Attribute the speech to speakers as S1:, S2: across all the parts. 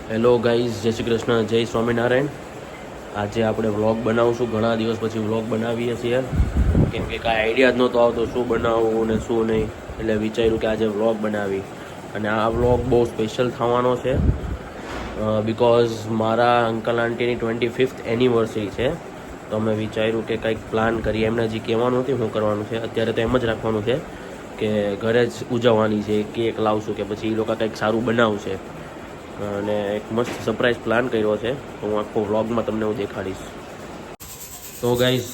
S1: Hello guys, જય શ્રી કૃષ્ણ, જય સ્વામિનારાયણ. આજે આપણે વ્લોગ બનાવશું. ઘણા દિવસ પછી વ્લોગ બનાવીએ છીએ, કેમ કે કાંઈ આઈડિયા જ નહોતો આવતો શું બનાવવું ને શું નહીં. એટલે વિચાર્યું કે આજે વ્લોગ બનાવી. અને આ વ્લોગ બહુ સ્પેશિયલ થવાનો છે, બિકોઝ મારા અંકલ આંટીની 25th એનિવર્સરી છે. તો અમે વિચાર્યું કે કંઈક પ્લાન કરીએ. એમને હજી કહેવાનું નથી શું કરવાનું છે. અત્યારે તો એમ જ રાખવાનું છે કે ઘરે જ ઉજવવાની છે, કેક લાવશું કે પછી એ લોકો કંઈક સારું બનાવશે. અને એક મસ્ત સરપ્રાઈઝ પ્લાન કર્યો છે, તો હું આખો વ્લોગમાં તમને હું દેખાડીશ. તો ગાઈઝ,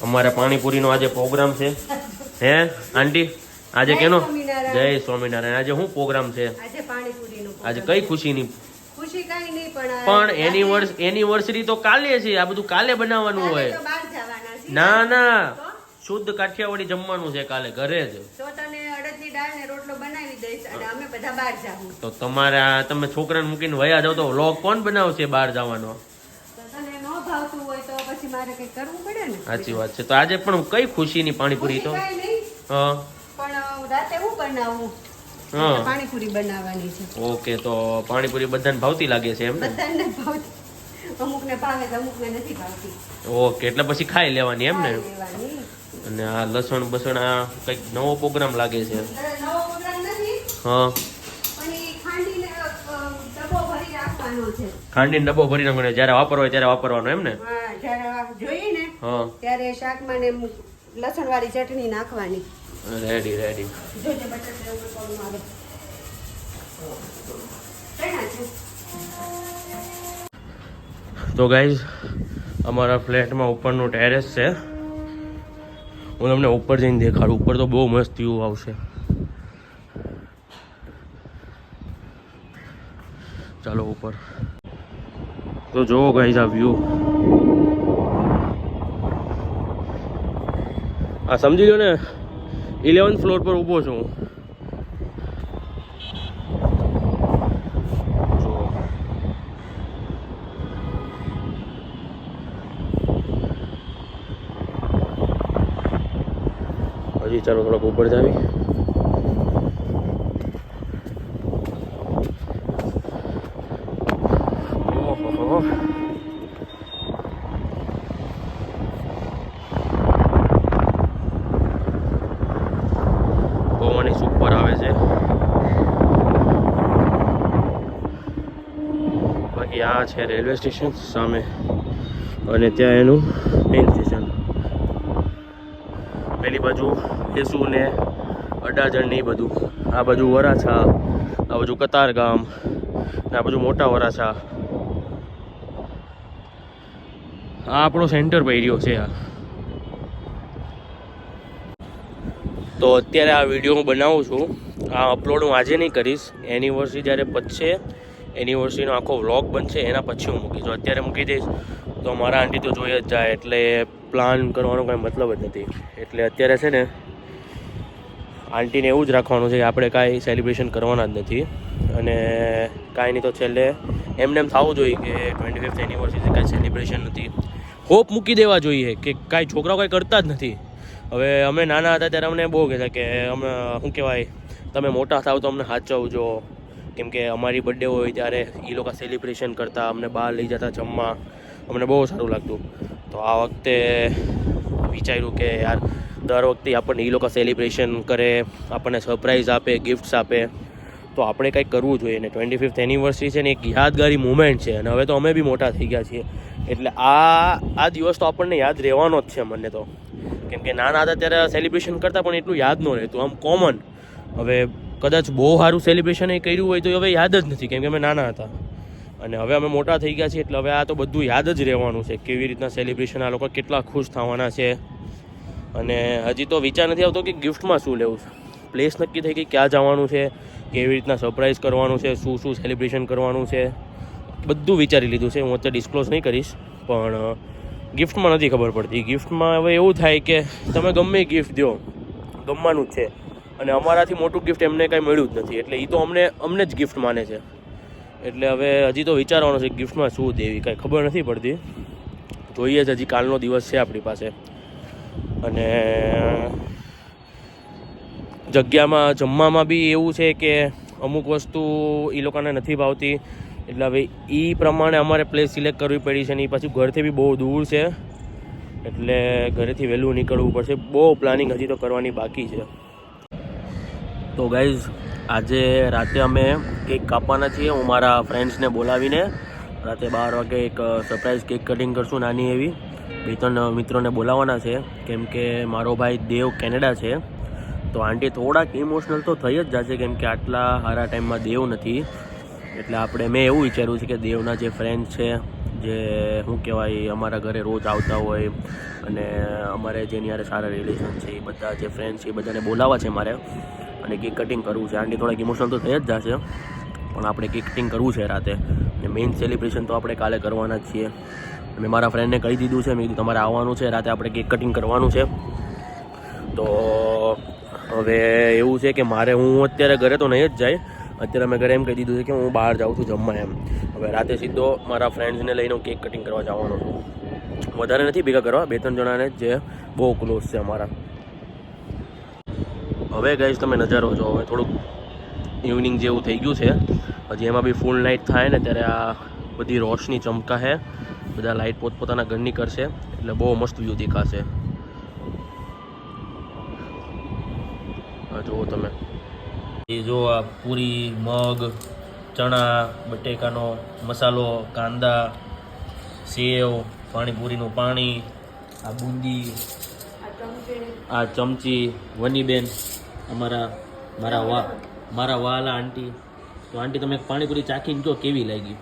S1: અમારે પાણીપુરીનો આજે પ્રોગ્રામ છે. હે આંટી, આજે કેનો? જય સ્વામિનારાયણ. આજે શું પ્રોગ્રામ છે? આજે કઈ ખુશીની? પણ એનિવર્સરી તો કાલે છે. આ બધું કાલે બનાવવાનું હોય? ના ના, શુદ્ધ કાઠિયાવાડી જમવાનું છે કાલે ઘરે જ. તો તમે છોકરાને મૂકીને વયા જાવ તો વ્લોગ કોણ બનાવશે બહાર જવાનો? સાચી વાત છે. તો આજે પણ કઈ ખુશીની પાણીપુરી? તો
S2: પાણીપુરી બનાવવાની છે.
S1: ઓકે, તો પાણીપુરી બધાને ભાવતી લાગે છે એમ ને?
S2: અમુકને ભાવે છે, અમુકને નથી ભાવતી.
S1: ઓકે, એટલે પછી ખાઈ લેવાની એમ ને? અને આ લસણ બસણ આ કઈક નવો પ્રોગ્રામ લાગે છે. હા, ખાંડીનો ડબ્બો ભરી નાખવાનો. જ્યારે વાપરવો હોય ત્યારે વાપરવાનો એમ ને?
S2: જોઈએ ને ત્યારે શાકમાં ને લસણ વાળી ચટણી નાખવાની.
S1: Ready ready. તો ગાઈઝ, અમારા ફ્લેટમાં ઉપરનું ટેરેસ છે. હું તમને ઉપર જઈને દેખાડું. ઉપર તો બહુ મસ્ત વ્યૂ આવશે. ચાલો ઉપર. તો જોવો ગાઈઝ આ વ્યૂ. આ સમજી લો ને, 11th ફ્લોર પર ઊભો છું હું. હજી ચાલો થોડોક ઉપર જાવી. ઓહો, પવન સુપર આવે છે. બાકી આ છે રેલવે સ્ટેશન સામે, અને ત્યાં એનું મેઇન સ્ટેશન. પેલી બાજુ એસુ ને અડાજણ ને એ બધું. આ બાજુ વરાછા, આ બાજુ કતારગામ, આ બાજુ મોટા વરાછા. આ આપણો સેન્ટર એરિયો છે. આ તો અત્યારે આ વિડીયો હું બનાવું છું. આ અપલોડ હું આજે નહીં કરીશ. એનિવર્સરી જ્યારે પતશે, એનિવર્સરીનો આખો વ્લોગ બનશે, એના પછી હું મૂકીશ. અત્યારે મૂકી દઈશ તો મારા આંટી તો જોઈ જ જાય, એટલે પ્લાન કરવાનો કાંઈ મતલબ જ નથી. એટલે અત્યારે છે ને, આંટીને એવું જ રાખવાનું છે કે આપણે કાંઈ સેલિબ્રેશન કરવાના જ નથી. અને કાંઈ નહીં તો છેલ્લે એમને એમ થવું જોઈએ કે 25th એનિવર્સરી કાંઈ સેલિબ્રેશન નથી. હોપ મૂકી દેવા જોઈએ કે કાંઈ છોકરાઓ કાંઈ કરતા જ નથી. હવે અમે નાના હતા ત્યારે અમને બહુ કહેતા કે અમે શું કહેવાય, તમે મોટા થાવ તો અમને સાચવજો. કેમ કે અમારી બર્થડે હોય ત્યારે એ લોકો સેલિબ્રેશન કરતા, અમને બહાર લઈ જતા જમવા. અમને બહુ સારું લાગતું. તો આ વખતે વિચાર્યું કે યાર, દર વખતે આપણને એ લોકો સેલિબ્રેશન કરે, આપણને સરપ્રાઈઝ આપે, ગિફ્ટ્સ આપે, તો આપણે કંઈક કરવું જોઈએ. ને 25th એનિવર્સરી છે ને એક યાદગારી મુમેન્ટ છે. અને હવે તો અમે બી મોટા થઈ ગયા છીએ, એટલે આ દિવસ તો આપણને યાદ રહેવાનો જ છે. મને તો કેમ કે નાના હતા ત્યારે સેલિબ્રેશન કરતા, પણ એટલું યાદ ન રહેતું, આમ કોમન. હવે કદાચ બહુ સારું સેલિબ્રેશન એ કર્યું હોય તો હવે યાદ જ નથી, કેમ કે અમે નાના હતા. અને હવે અમે મોટા થઈ ગયા છીએ, એટલે હવે આ તો બધું યાદ જ રહેવાનું છે. કેવી રીતના સેલિબ્રેશન, આ લોકો કેટલા ખુશ થવાના છે. અને હજી તો વિચાર નથી આવતો કે ગિફ્ટમાં શું લેવું છે. પ્લેસ નક્કી થઈ ગઈ, ક્યાં જવાનું છે, કેવી રીતના સરપ્રાઈઝ કરવાનું છે, શું શું સેલિબ્રેશન કરવાનું છે, બધું વિચારી લીધું છે. હું અત્યારે ડિસ્ક્લોઝ નહીં કરીશ, પણ ગિફ્ટમાં નથી ખબર પડતી. ગિફ્ટમાં હવે એવું થાય કે તમે ગમે ગિફ્ટ દો, ગમવાનું જ છે. અને અમારાથી મોટું ગિફ્ટ એમને કાંઈ મળ્યું જ નથી, એટલે એ તો અમને જ ગિફ્ટ માને છે. એટલે હવે હજી તો વિચારવાનું છે ગિફ્ટમાં શું દેવી, કાંઈ ખબર નથી પડતી. જોઈએ જ, હજી કાલનો દિવસ છે આપણી પાસે. અને જગ્યામાં જમવામાં બી એવું છે કે અમુક વસ્તુ એ લોકોને નથી ભાવતી, એટલે હવે એ પ્રમાણે અમારે પ્લેસ સિલેક્ટ કરવી પડી છે. ને એ પાછું ઘરથી બી બહુ દૂર છે, એટલે ઘરેથી વહેલું નીકળવું પડશે. બહુ પ્લાનિંગ હજી તો કરવાની બાકી છે. તો ગાઈઝ આજે રાતે અમે કેક કાપવાના છીએ. હું મારા ફ્રેન્ડ્સને બોલાવીને રાતે 12 વાગે એક સરપ્રાઈઝ કેક કટિંગ કરશું નાની એવી. 2-3 મિત્રોને બોલાવવાના છે, કેમ કે મારો ભાઈ દેવ કેનેડા છે. તો આંટી થોડાક ઇમોશનલ તો થઈ જ જશે, કેમ કે આટલા સારા ટાઈમમાં દેવ નથી. એટલે મેં એવું વિચાર્યું છે કે દેવના જે ફ્રેન્ડ છે, જે શું કહેવાય અમારા ઘરે રોજ આવતા હોય અને અમારે જેની યારે સારા રિલેશન છે, એ બધા જે ફ્રેન્ડ છે એ બધાને બોલાવવા છે મારે, અને કેક કટિંગ કરવું છે. આંટી થોડાક ઇમોશનલ તો થઈ જ જશે, પણ આપણે કેક કટિંગ કરવું છે રાતે. અને મેઇન સેલિબ્રેશન તો આપણે કાલે કરવાના જ છીએ. મેં મારા ફ્રેન્ડને કહી દીધું છે, મેં કીધું તમારે આવવાનું છે રાતે, આપણે કેક કટિંગ કરવાનું છે. તો હવે એવું છે કે હું અત્યારે ઘરે તો નહીં જ જાય. અત્યારે મેં ઘરે એમ કહી દીધું છે કે હું બહાર જાઉં છું જમવા એમ. હવે રાતે સીધો મારા ફ્રેન્ડ્સને લઈને હું કેક કટિંગ કરવા જવાનો છું. વધારે નથી ભેગા કરવા, 2-3 જણાને જે બહુ ક્લોઝ છે અમારા. હવે ગાઈઝ તમે નજારો જો, હવે થોડુંક ઇવનિંગ જેવું થઈ ગયું છે. હજી એમાં બી ફૂલ નાઇટ થાય ને ત્યારે આ બધી રોશની ચમકા છે, બધા લાઇટ પોતપોતાના ઘરની કરશે, એટલે બહુ મસ્ત વ્યૂ દેખાશે. જુઓ તમે, એ જો આ પૂરી, મગ, ચણા, બટેકાનો મસાલો, કાંદા, સેવ, પાણીપુરીનું પાણી, આ બુંદી, આ ચમચી, વનીબેન, મારા વાલા આંટી. તો આંટી તમે પાણીપુરી ચાખીને કહો કેવી લાગી?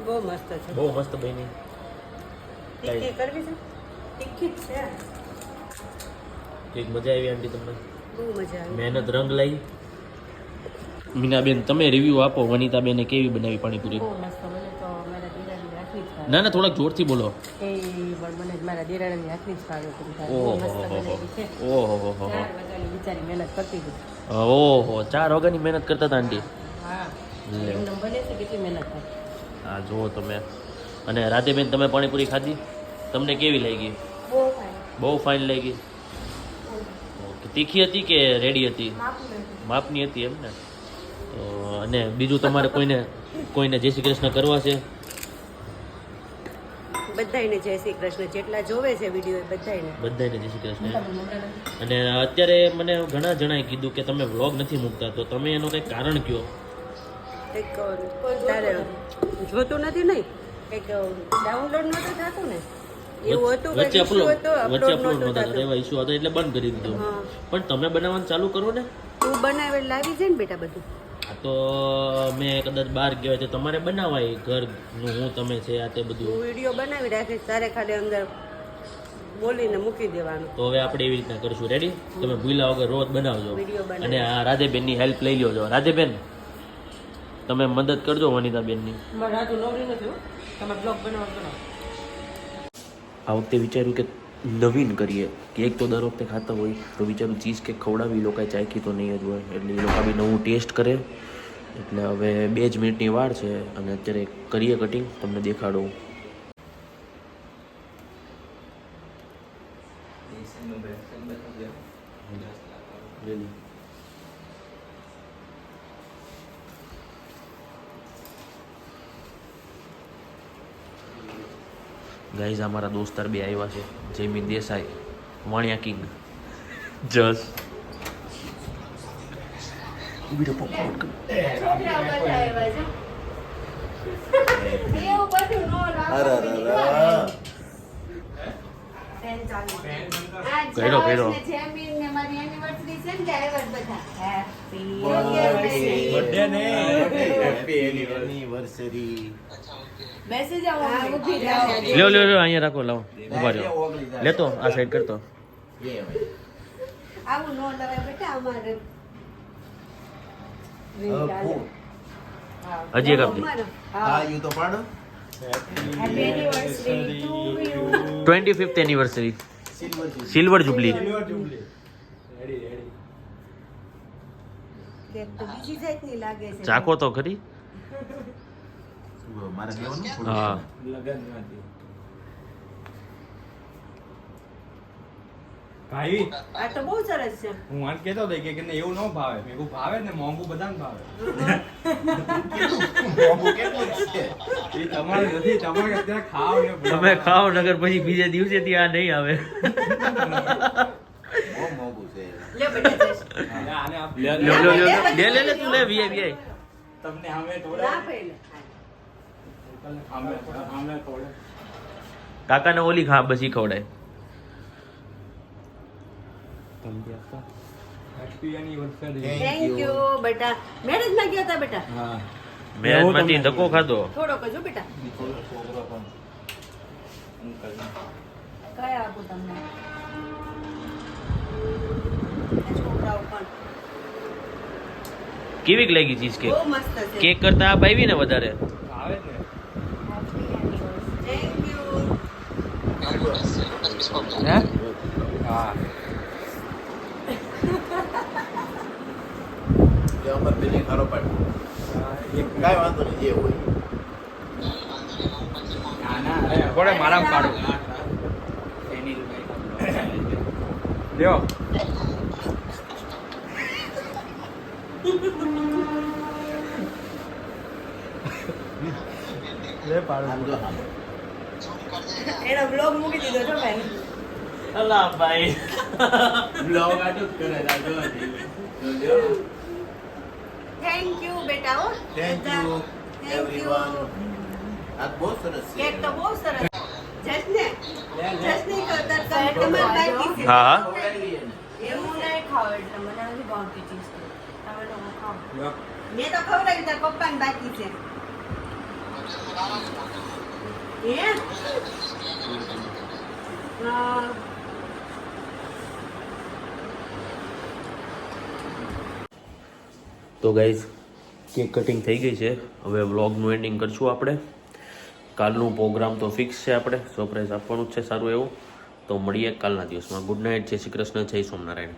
S2: બહુ મસ્ત છે.
S1: બહુ મસ્ત બની.
S2: તીખી કરવી છે? તીખી જ છે.
S1: એક મજા આવી આંટી તમને?
S2: બહુ મજા આવી.
S1: મહેનત રંગ લાવી. મીનાબેન તમે રિવ્યુ આપો, વનિતાબેને કેવી બનાવી પાણીપુરી?
S2: બહુ મસ્ત. મને તો મારા દીરાની રાખવી જ ભાવે.
S1: ના થોડાક જોરથી બોલો.
S2: એ પણ મને મારા દીરાની રાખવી જ ભાવે.
S1: ઓહો
S2: બહુ મસ્ત બનાવી છે. 4 વાગ્યાની બિચારી મહેનત કરતી હતી.
S1: ઓહો 4 વાગ્યાની મહેનત કરતા હતા આંટી?
S2: હા, એમને બને છે કેટલી મહેનત થાય.
S1: હા જુઓ તમે. અને રાધેબેન તમે પાણીપુરી ખાધી, તમને કેવી લાગી?
S2: બહુ ફાઇન.
S1: બહુ ફાઇન લાગી. તીખી હતી કે રેડી હતી? માપની હતી એમ ને? તો અને બીજું તમારે કોઈને જય શ્રી કૃષ્ણ કરવા છે?
S2: બધાયને જય શ્રી કૃષ્ણ. જેટલા જોવે છે વિડીયો બધાયને
S1: જય શ્રી કૃષ્ણ. અને અત્યારે મને ઘણા જણાએ કીધું કે તમે વ્લોગ નથી મૂકતા, તો તમે એનો કંઈક કારણ કહો.
S2: એક તારે જોતું નથી નહીં, એક ડાઉનલોડ નહોતું થતું ને, એવું હતું.
S1: વચ્ચે અપલોડ
S2: અપલોડ
S1: નહોતા થતા, એવા ઇશ્યુ હતા એટલે બંધ કરી દીધું. પણ તમે બનાવવાનું ચાલુ કરો ને.
S2: તું બનાવે લાવી જાય ને બેટા બધું.
S1: આ તો મેં કદાચ બહાર ગયો તો તમારે બનાવાય, ઘરનું હું તમે છે આ તે બધું.
S2: હું વિડીયો બનાવી રાખીશ, તારે ખાલી અંદર બોલીને મૂકી દેવાનું.
S1: તો હવે આપણે એવી રીતના કરશું. રેડી? તમે ભૂલા વગર રોજ બનાવજો.
S2: વિડીયો બનાવી.
S1: અને આ રાધેબેનની હેલ્પ લઈ લ્યો. રાધેબેન તમે મદદ કરજો વનિતાબેનની.
S2: રાજુ નવરી નથી, તમે બ્લોગ બનાવો.
S1: આ વખતે વિચાર્યું કે નવીન કરીએ. કેક તો દર વખતે ખાતા હોય, તો વિચારું ચીઝ કેક ખવડાવી. એ લોકોએ ચાખી તો નહીં જ હોય, એટલે એ લોકો બી નવું ટેસ્ટ કરે. એટલે હવે 2 જ મિનિટની વાર છે, અને અત્યારે કરીએ કટિંગ, તમને દેખાડું. ગાઈઝ અમારા દોસ્તાર 2 આવ્યા છે, જયમીન દેસાઈ, વાણિયા કિંગ, જસ. કર્યો લ્યો અહીંયા રાખો, લાવો ઉભા રહ્યો. લેતો આ સાઈડ કરતો.
S2: આવું નો લવાય બેટા અમારે.
S1: હજી એક આપી.
S2: હા
S3: યુ તો પાડો.
S2: Happy anniversary to you.
S1: 25th anniversary, silver jubilee.
S2: Cake તો બીજી જાતની લાગે છે.
S1: ચાખો તો ખરી.
S3: મારે દેવાનું. ભાઈ
S2: આ તો બહુ સરસ છે.
S3: હું આને કહેતો હતો કે એવું ન ભાવે મેં કહું ભાવે ને મોંઘું બધાને ભાવે એ તમારે નથી તમારે અત્યારે ખાવ ને
S1: તમે ખાઓ નગર પછી બીજે દિવસેથી આ નહીં આવે.
S2: લે બેટા જશ.
S3: આને આપ
S1: લે તું લે વીઆઈ
S3: તમને અમે
S2: ના પહેલે.
S3: અમે થોડે
S1: કાકાને ઓલી ખા બસ ઈ ખવડાય.
S3: હેપી એનિવર્સરી
S2: થેન્ક યુ બેટા. મેરેજ માં ગયા હતા બેટા?
S3: હા
S1: મેરેજમાંથી ધક્કો ખાધો.
S2: થોડોક હજુ બેટા. કયા આપું તમને? આ છોકરાઓ પણ
S1: કેવીક લાગી ચીઝ કેક?
S2: બહુ મસ્ત છે.
S1: કેક કરતા આ આવી ને વધારે.
S3: આવે ને
S2: થેન્ક યુ.
S3: હે હા કોડે મારા પાડું લ્યો લે પાડું
S2: એનો બ્લોગ મૂકી દીધો છો ભાઈ.
S1: અલા ભાઈ
S2: થેન્ક યુ બેટા. હો
S4: Thank you, everyone. આ બહુ સરસ છે.
S2: કેક તો બહુ સરસ. જશને કરતા તમારે બાકી છે.
S1: હા હા
S2: એવું નહીં ખાવ એટલે મને નથી ભાવતી ચીઝ કેક. તમે લોકો ખાઓ.
S3: લ્યો
S2: મેં તો ખવડાવી તાર પપ્પાને બાકી છે. હે? હા.
S1: તો ગાઈઝ કેક કટિંગ થઈ ગઈ છે. હવે વ્લોગનું એન્ડિંગ કરશું આપણે. કાલનું પ્રોગ્રામ તો ફિક્સ છે, આપણે સરપ્રાઈઝ આપવાનું જ છે સારું એવું. તો મળીએ કાલના દિવસમાં. ગુડ નાઇટ, જય શ્રી કૃષ્ણ, જય સોમનારાયણ.